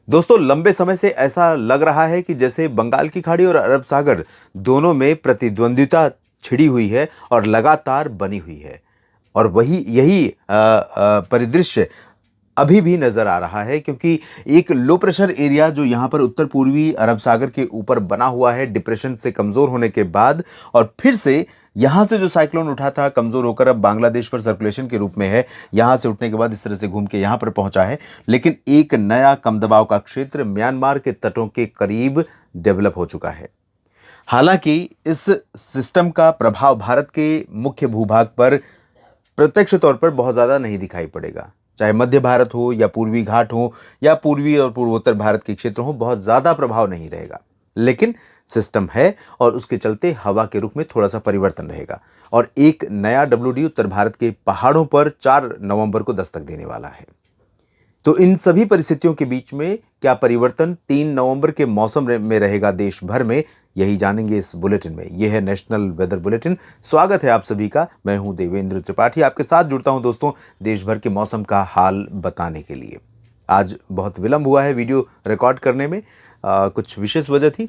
दोस्तों, लंबे समय से ऐसा लग रहा है कि जैसे बंगाल की खाड़ी और अरब सागर दोनों में प्रतिद्वंद्विता छिड़ी हुई है और लगातार बनी हुई है। और वही यही परिदृश्य अभी भी नजर आ रहा है, क्योंकि एक लो प्रेशर एरिया जो यहाँ पर उत्तर पूर्वी अरब सागर के ऊपर बना हुआ है डिप्रेशन से कमजोर होने के बाद, और फिर से यहाँ से जो साइक्लोन उठा था कमजोर होकर अब बांग्लादेश पर सर्कुलेशन के रूप में है, यहाँ से उठने के बाद इस तरह से घूम के यहाँ पर पहुंचा है। लेकिन एक नया कम दबाव का क्षेत्र म्यांमार के तटों के करीब डेवलप हो चुका है। हालांकि इस सिस्टम का प्रभाव भारत के मुख्य भूभाग पर प्रत्यक्ष तौर पर बहुत ज्यादा नहीं दिखाई पड़ेगा। चाहे मध्य भारत हो या पूर्वी घाट हो या पूर्वी और पूर्वोत्तर भारत के क्षेत्र हो, बहुत ज्यादा प्रभाव नहीं रहेगा। लेकिन सिस्टम है और उसके चलते हवा के रुख में थोड़ा सा परिवर्तन रहेगा। और एक नया डब्ल्यूडी उत्तर भारत के पहाड़ों पर 4 नवंबर को दस्तक देने वाला है। तो इन सभी परिस्थितियों के बीच में क्या परिवर्तन 3 नवंबर के मौसम में रहेगा देश भर में, यही जानेंगे इस बुलेटिन में। यह है नेशनल वेदर बुलेटिन। स्वागत है आप सभी का। मैं हूं देवेंद्र त्रिपाठी, आपके साथ जुड़ता हूं दोस्तों देश भर के मौसम का हाल बताने के लिए। आज बहुत विलंब हुआ है वीडियो रिकॉर्ड करने में, कुछ विशेष वजह थी,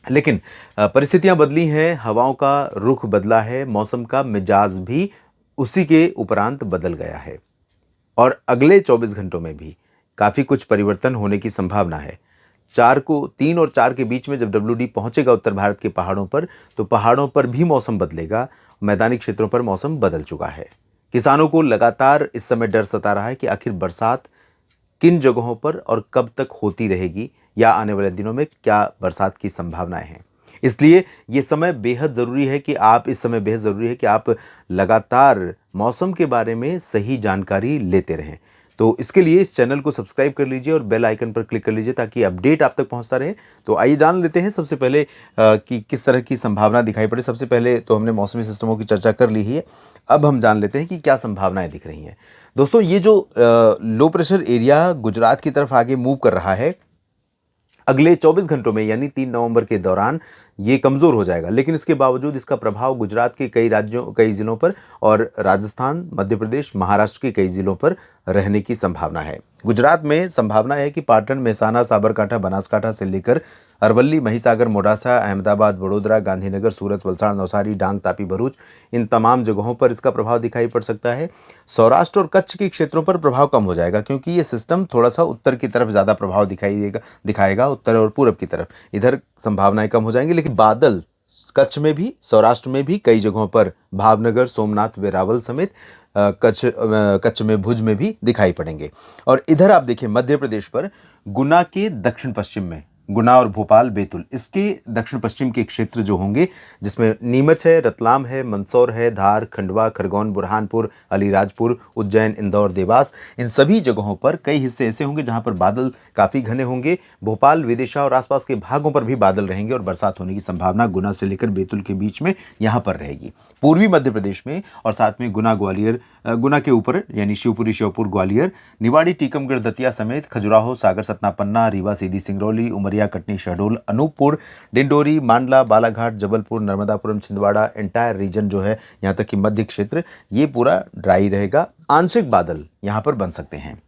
लेकिन परिस्थितियां बदली हैं, हवाओं का रुख बदला है, मौसम का मिजाज भी उसी के उपरांत बदल गया है। और अगले 24 घंटों में भी काफी कुछ परिवर्तन होने की संभावना है। 3 और 4 के बीच में जब डब्ल्यूडी पहुंचेगा उत्तर भारत के पहाड़ों पर, तो पहाड़ों पर भी मौसम बदलेगा। मैदानी क्षेत्रों पर मौसम बदल चुका है। किसानों को लगातार इस समय डर सता रहा है कि आखिर बरसात किन जगहों पर और कब तक होती रहेगी, या आने वाले दिनों में क्या बरसात की संभावनाएं हैं। इसलिए ये समय बेहद ज़रूरी है कि आप लगातार मौसम के बारे में सही जानकारी लेते रहें। तो इसके लिए इस चैनल को सब्सक्राइब कर लीजिए और बेल आइकन पर क्लिक कर लीजिए ताकि अपडेट आप तक पहुंचता रहे। तो आइए जान लेते हैं सबसे पहले कि किस तरह की संभावना दिखाई पड़े। सबसे पहले तो हमने मौसमी सिस्टमों की चर्चा कर ली है, अब हम जान लेते हैं कि क्या संभावनाएं दिख रही हैं। दोस्तों, ये जो लो प्रेशर एरिया गुजरात की तरफ आगे मूव कर रहा है, अगले 24 घंटों में यानी 3 नवंबर के दौरान ये कमजोर हो जाएगा। लेकिन इसके बावजूद इसका प्रभाव गुजरात के कई जिलों पर और राजस्थान, मध्य प्रदेश, महाराष्ट्र के कई जिलों पर रहने की संभावना है। गुजरात में संभावना है कि पाटन, मेहसाना, साबरकांठा, बनासकांठा से लेकर अरवली, महिसागर, मोडासा, अहमदाबाद, वडोदरा, गांधीनगर, सूरत, वलसाड़, नवसारी, डांग, तापी, भरूच, इन तमाम जगहों पर इसका प्रभाव दिखाई पड़ सकता है। सौराष्ट्र और कच्छ के क्षेत्रों पर प्रभाव कम हो जाएगा, क्योंकि ये सिस्टम थोड़ा सा उत्तर की तरफ ज़्यादा प्रभाव दिखाएगा, उत्तर और पूरब की तरफ। इधर संभावनाएं कम हो जाएंगी। लेकिन बादल कच्छ में भी, सौराष्ट्र में भी कई जगहों पर, भावनगर, सोमनाथ, वेरावल समेत कच्छ में, भुज में भी दिखाई पड़ेंगे। और इधर आप देखिए मध्य प्रदेश पर गुना के दक्षिण पश्चिम में, गुना और भोपाल, बैतूल, इसके दक्षिण पश्चिम के क्षेत्र जो होंगे, जिसमें नीमच है, रतलाम है, मंदसौर है, धार, खंडवा, खरगोन, बुरहानपुर, अलीराजपुर, उज्जैन, इंदौर, देवास, इन सभी जगहों पर कई हिस्से ऐसे होंगे जहां पर बादल काफी घने होंगे। भोपाल, विदिशा और आसपास के भागों पर भी बादल रहेंगे और बरसात होने की संभावना गुना से लेकर बैतूल के बीच में यहां पर रहेगी। पूर्वी मध्य प्रदेश में और साथ में गुना के ऊपर यानी शिवपुरी, श्योपुर, ग्वालियर, निवाड़ी, टीकमगढ़, दतिया समेत खजुराहो, सागर, सतना, पन्ना, रीवा, सीधी, सिंगरौली, उमरिया, कटनी, शहडोल, अनूपपुर, डिंडोरी, मांडला, बालाघाट, जबलपुर, नर्मदापुरम, छिंदवाड़ा, एंटायर रीजन जो है, यहाँ तक कि मध्य क्षेत्र, ये पूरा ड्राई रहेगा। आंशिक बादल यहाँ पर बन सकते हैं।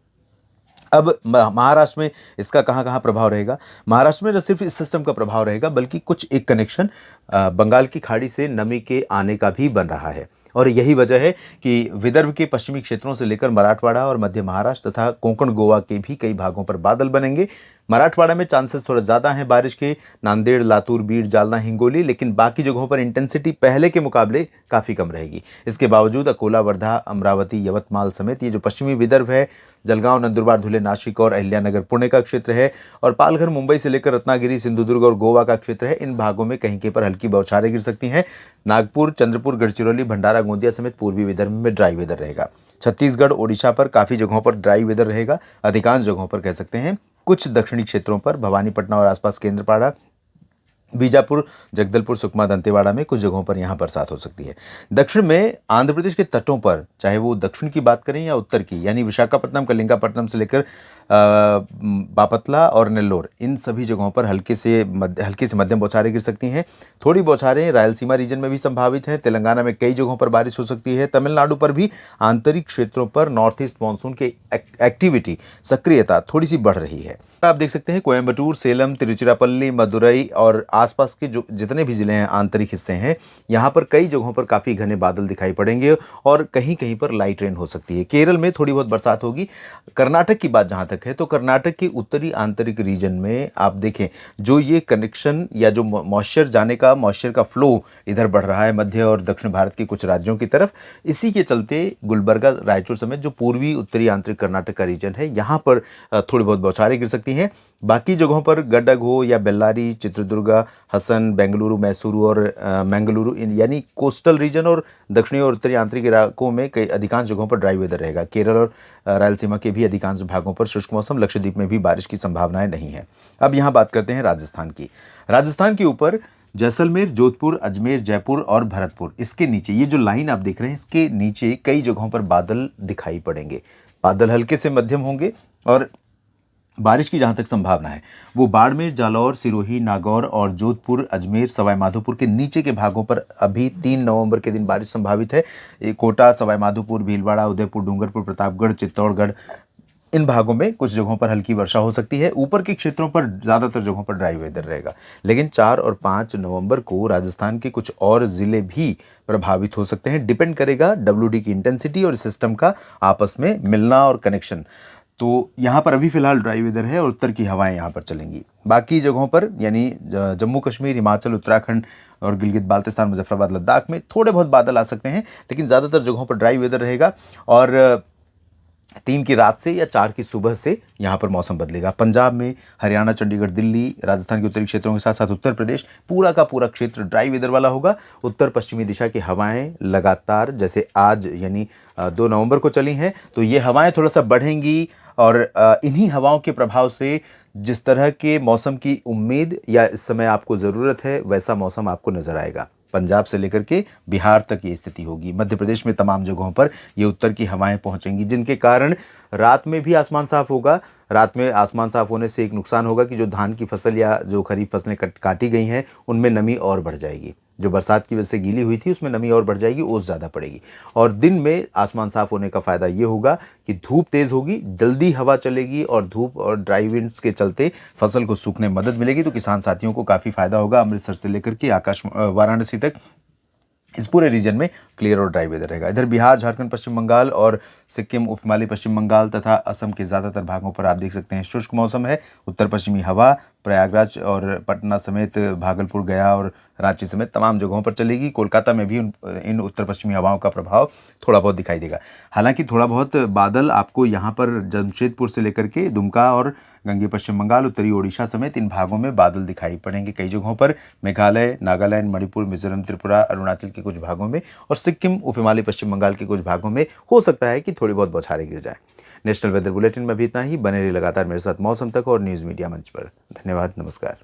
अब महाराष्ट्र में इसका कहाँ कहाँ प्रभाव रहेगा। महाराष्ट्र में न सिर्फ इस सिस्टम का प्रभाव रहेगा, बल्कि कुछ एक कनेक्शन बंगाल की खाड़ी से नमी के आने का भी बन रहा है। और यही वजह है कि विदर्भ के पश्चिमी क्षेत्रों से लेकर मराठवाड़ा और मध्य महाराष्ट्र तथा कोंकण, गोवा के भी कई भागों पर बादल बनेंगे। मराठवाड़ा में चांसेस थोड़ा ज़्यादा हैं बारिश के, नांदेड़, लातूर, बीड, जालना, हिंगोली, लेकिन बाकी जगहों पर इंटेंसिटी पहले के मुकाबले काफ़ी कम रहेगी। इसके बावजूद अकोला, वर्धा, अमरावती, यवतमाल समेत ये जो पश्चिमी विदर्भ है, जलगांव, नंदुरबार, धुले, नासिक और अहिल्यानगर, पुणे का क्षेत्र है, और पालघर, मुंबई से लेकर रत्नागिरी, सिंधुदुर्ग और गोवा का क्षेत्र है, इन भागों में कहीं कहीं पर हल्की बौछारें गिर सकती हैं। नागपुर, चंद्रपुर, गढ़चिरौली, भंडारा, गोंदिया समेत पूर्वी विदर्भ में ड्राई वेदर रहेगा। छत्तीसगढ़, ओडिशा पर काफ़ी जगहों पर ड्राई वेदर रहेगा, अधिकांश जगहों पर कह सकते हैं। कुछ दक्षिणी क्षेत्रों पर भवानीपटना और आसपास केंद्रपाड़ा, बीजापुर, जगदलपुर, सुकमा, दंतेवाड़ा में कुछ जगहों पर यहाँ बरसात हो सकती है। दक्षिण में आंध्र प्रदेश के तटों पर, चाहे वो दक्षिण की बात करें या उत्तर की, यानी विशाखापट्टनम, कलिंगापट्टनम से लेकर बापतला और नेल्लोर, इन सभी जगहों पर हल्की से मध्यम बौछारें गिर सकती हैं। थोड़ी बौछारें रायलसीमा रीजन में भी संभावित हैं। तेलंगाना में कई जगहों पर बारिश हो सकती है। तमिलनाडु पर भी आंतरिक क्षेत्रों पर नॉर्थ ईस्ट मानसून की एक्टिविटी, सक्रियता थोड़ी सी बढ़ रही है। आप देख सकते हैं कोयंबटूर, सेलम, तिरुचिरापल्ली, मदुरई और आसपास के जो जितने भी ज़िले हैं, आंतरिक हिस्से हैं, यहाँ पर कई जगहों पर काफ़ी घने बादल दिखाई पड़ेंगे और कहीं-कहीं पर लाइट रेन हो सकती है। केरल में थोड़ी बहुत बरसात होगी। कर्नाटक की बात जहाँ तक है, तो कर्नाटक के उत्तरी आंतरिक रीजन में आप देखें, जो ये कनेक्शन या जो मॉइस्चर का फ्लो इधर बढ़ रहा है मध्य और दक्षिण भारत के कुछ राज्यों की तरफ, इसी के चलते गुलबर्गा, रायचूर समेत जो पूर्वी उत्तरी आंतरिक कर्नाटक का रीजन है, यहाँ पर थोड़ी बहुत बौछारें गिर सकती हैं। बाकी जगहों पर गडग हो या बेल्लारी, चित्रदुर्गा, हसन, बेंगलुरु, मैसूरू और मंगलुरु यानी कोस्टल रीजन और दक्षिणी और उत्तरी आंतरिक इलाकों में कई अधिकांश जगहों पर ड्राई वेदर रहेगा। केरल और रायलसीमा के भी अधिकांश भागों पर शुष्क मौसम, लक्षद्वीप में भी बारिश की संभावनाएं नहीं है। अब यहाँ बात करते हैं राजस्थान की। राजस्थान के ऊपर जैसलमेर, जोधपुर, अजमेर, जयपुर और भरतपुर, इसके नीचे ये जो लाइन आप देख रहे हैं, इसके नीचे कई जगहों पर बादल दिखाई पड़ेंगे। बादल हल्के से मध्यम होंगे और बारिश की जहाँ तक संभावना है वो बाड़मेर, जालौर, सिरोही, नागौर और जोधपुर, अजमेर, सवाई माधोपुर के नीचे के भागों पर अभी 3 नवंबर के दिन बारिश संभावित है। कोटा, सवाई माधोपुर, भीलवाड़ा, उदयपुर, डूंगरपुर, प्रतापगढ़, चित्तौड़गढ़, इन भागों में कुछ जगहों पर हल्की वर्षा हो सकती है। ऊपर के क्षेत्रों पर ज़्यादातर जगहों पर ड्राई वेदर रहेगा। लेकिन 4 और 5 नवंबर को राजस्थान के कुछ और ज़िले भी प्रभावित हो सकते हैं। डिपेंड करेगा WD की इंटेंसिटी और सिस्टम का आपस में मिलना और कनेक्शन। तो यहाँ पर अभी फ़िलहाल ड्राई वेदर है और उत्तर की हवाएं यहाँ पर चलेंगी। बाकी जगहों पर यानी जम्मू कश्मीर, हिमाचल, उत्तराखंड और गिलगित बाल्टिस्तान, मुजफ्फराबाद, लद्दाख में थोड़े बहुत बादल आ सकते हैं, लेकिन ज़्यादातर जगहों पर ड्राई वेदर रहेगा। और 3 की रात से या 4 की सुबह से यहाँ पर मौसम बदलेगा। पंजाब में, हरियाणा, चंडीगढ़, दिल्ली, राजस्थान के उत्तरी क्षेत्रों के साथ साथ उत्तर प्रदेश, पूरा का पूरा क्षेत्र ड्राई वेदर वाला होगा। उत्तर पश्चिमी दिशा की हवाएं लगातार, जैसे आज यानी 2 नवंबर को चली हैं, तो ये हवाएं थोड़ा सा बढ़ेंगी और इन्हीं हवाओं के प्रभाव से जिस तरह के मौसम की उम्मीद या इस समय आपको ज़रूरत है, वैसा मौसम आपको नज़र आएगा। पंजाब से लेकर के बिहार तक ये स्थिति होगी। मध्य प्रदेश में तमाम जगहों पर ये उत्तर की हवाएं पहुंचेंगी, जिनके कारण रात में भी आसमान साफ होगा। रात में आसमान साफ होने से एक नुकसान होगा कि जो धान की फसल या जो खरीफ फसलें काटी गई हैं, उनमें नमी और बढ़ जाएगी। जो बरसात की वजह से गीली हुई थी, उसमें नमी और बढ़ जाएगी, ओस ज़्यादा पड़ेगी। और दिन में आसमान साफ होने का फ़ायदा ये होगा कि धूप तेज़ होगी, जल्दी हवा चलेगी और धूप और ड्राई विंड्स के चलते फसल को सूखने में मदद मिलेगी। तो किसान साथियों को काफ़ी फ़ायदा होगा। अमृतसर से लेकर के वाराणसी तक इस पूरे रीजन में क्लियर और ड्राई वेदर रहेगा। इधर बिहार, झारखंड, पश्चिम बंगाल और सिक्किम, उपहिमालय पश्चिम बंगाल तथा असम के ज़्यादातर भागों पर आप देख सकते हैं शुष्क मौसम है। उत्तर पश्चिमी हवा प्रयागराज और पटना समेत, भागलपुर, गया और रांची समेत तमाम जगहों पर चलेगी। कोलकाता में भी इन उत्तर पश्चिमी हवाओं का प्रभाव थोड़ा बहुत दिखाई देगा। हालांकि थोड़ा बहुत बादल आपको यहाँ पर जमशेदपुर से लेकर के दुमका और गंगे पश्चिम बंगाल, उत्तरी ओडिशा समेत इन भागों में बादल दिखाई पड़ेंगे। कई जगहों पर मेघालय, नागालैंड, मणिपुर, मिजोरम, त्रिपुरा, अरुणाचल के कुछ भागों में और सिक्किम, उपहिमालय पश्चिम बंगाल के कुछ भागों में हो सकता है कि थोड़ी बहुत बौछारें गिर जाएं। नेशनल वेदर बुलेटिन में भी इतना ही। बने रहिए लगातार मेरे साथ मौसम तक और न्यूज़ मीडिया मंच पर। धन्यवाद, नमस्कार।